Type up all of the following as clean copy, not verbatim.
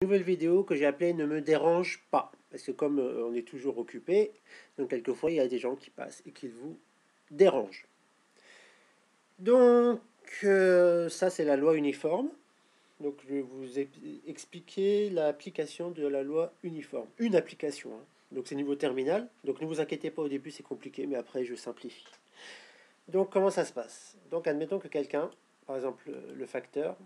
Nouvelle vidéo que j'ai appelée Ne me dérange pas. Parce que comme on est toujours occupé, donc quelquefois il y a des gens qui passent et qui vous dérangent. Donc ça c'est la loi uniforme. Donc je vais vous expliquer l'application de la loi uniforme. Une application. Donc c'est niveau terminal. Donc ne vous inquiétez pas, au début c'est compliqué, mais après je simplifie. Donc comment ça se passe? Donc admettons que quelqu'un, par exemple le facteur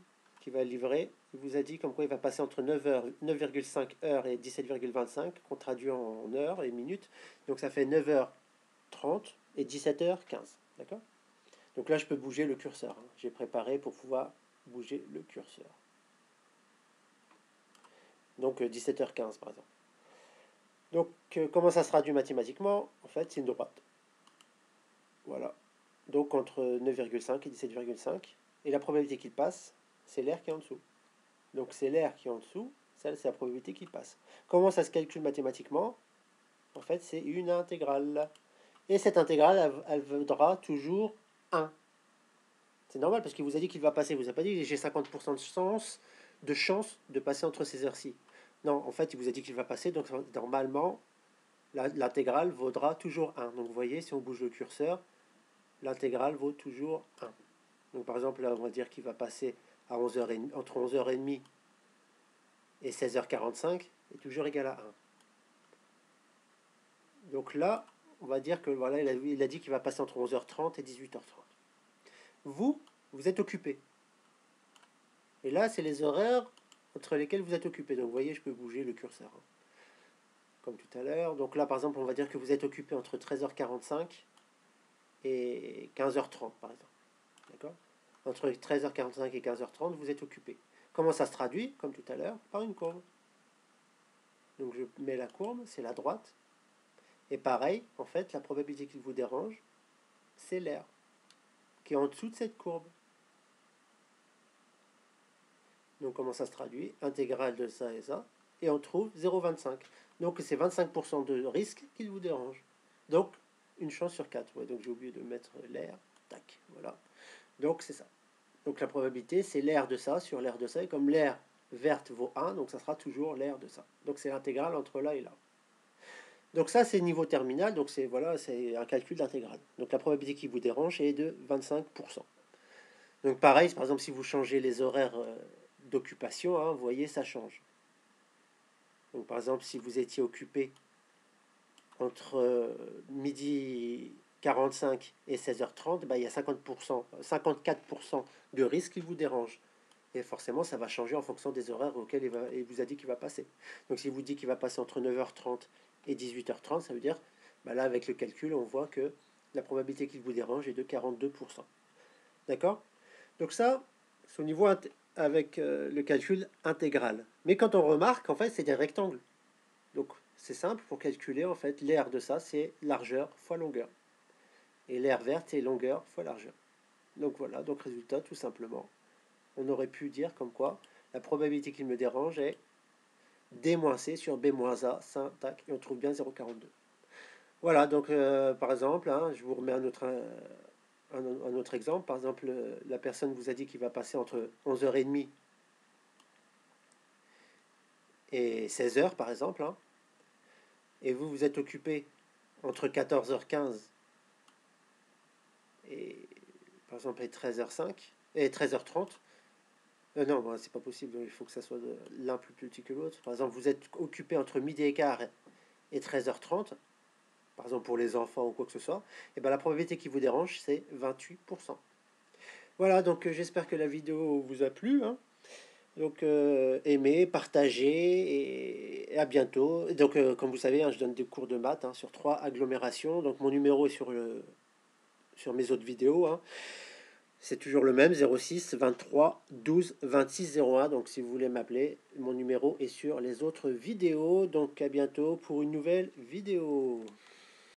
qui va livrer, il vous a dit comme quoi il va passer entre 9,5 heures et 17,25, qu'on traduit en heures et minutes. Donc ça fait 9h30 et 17h15. D'accord? Donc là je peux bouger le curseur. J'ai préparé pour pouvoir bouger le curseur. Donc 17h15 par exemple. Donc comment ça se traduit mathématiquement? En fait c'est une droite. Voilà. Donc entre 9,5 et 17,5. Et la probabilité qu'il passe, c'est l'air qui est en dessous. Donc c'est l'air qui est en dessous, ça c'est la probabilité qu'il passe. Comment ça se calcule mathématiquement? En fait c'est une intégrale. Et cette intégrale, elle vaudra toujours 1. C'est normal parce qu'il vous a dit qu'il va passer. Il vous a pas dit j'ai 50% de chance de passer entre ces heures-ci. Non, en fait il vous a dit qu'il va passer, donc normalement l'intégrale vaudra toujours 1. Donc vous voyez, si on bouge le curseur, l'intégrale vaut toujours 1. Donc par exemple, là, on va dire qu'il va passer à 11h30, entre 11h30 et 16h45 est toujours égal à 1. Donc là, on va dire que voilà, il a dit qu'il va passer entre 11h30 et 18h30. Vous êtes occupé. Et là, c'est les horaires entre lesquels vous êtes occupé. Donc vous voyez, je peux bouger le curseur. Comme tout à l'heure. Donc là, par exemple, on va dire que vous êtes occupé entre 13h45 et 15h30, par exemple. D'accord? Entre 13h45 et 15h30, vous êtes occupé. Comment ça se traduit, comme tout à l'heure? Par une courbe. Donc je mets la courbe, c'est la droite. Et pareil, en fait, la probabilité qu'il vous dérange, c'est l'air qui est en dessous de cette courbe. Donc comment ça se traduit? Intégrale de ça et ça. Et on trouve 0,25. Donc c'est 25% de risque qu'il vous dérange. Donc une chance sur 4. Ouais, donc j'ai oublié de mettre l'air. Tac, voilà. Donc c'est ça. Donc la probabilité, c'est l'air de ça sur l'air de ça. Et comme l'air verte vaut 1, donc ça sera toujours l'air de ça. Donc c'est l'intégrale entre là et là. Donc ça, c'est niveau terminal. Donc c'est voilà, c'est un calcul d'intégrale. Donc la probabilité qui vous dérange est de 25%. Donc pareil, par exemple, si vous changez les horaires d'occupation, vous voyez, ça change. Donc par exemple, si vous étiez occupé entre midi 45 et 16h30, il y a 50%, 54% de risque qui vous dérange. Et forcément, ça va changer en fonction des horaires auxquels il vous a dit qu'il va passer. Donc s'il vous dit qu'il va passer entre 9h30 et 18h30, ça veut dire, là avec le calcul, on voit que la probabilité qu'il vous dérange est de 42%. D'accord? Donc ça, c'est au niveau avec le calcul intégral. Mais quand on remarque, en fait, c'est des rectangles. Donc c'est simple, pour calculer, en fait, l'aire de ça, c'est largeur fois longueur. Et l'aire verte, c'est longueur fois largeur. Donc voilà, donc résultat, tout simplement, on aurait pu dire comme quoi la probabilité qu'il me dérange est D-C sur B-A, ça, tac, et on trouve bien 0,42. Voilà, donc par exemple, je vous remets un autre exemple. Par exemple, la personne vous a dit qu'il va passer entre 11h30 et 16h, par exemple, et vous êtes occupé entre 14h15 et, par exemple, et 13h05, et 13h30. Non, c'est pas possible, il faut que ça soit l'un plus petit que l'autre. Par exemple, vous êtes occupé entre midi et quart et 13h30, par exemple pour les enfants ou quoi que ce soit, et la probabilité qui vous dérange, c'est 28%. Voilà, donc j'espère que la vidéo vous a plu. Donc aimez, partagez et à bientôt. Donc comme vous savez, je donne des cours de maths sur 3 agglomérations. Donc mon numéro est sur mes autres vidéos. C'est toujours le même, 06 23 12 26 01. Donc si vous voulez m'appeler, mon numéro est sur les autres vidéos. Donc à bientôt pour une nouvelle vidéo.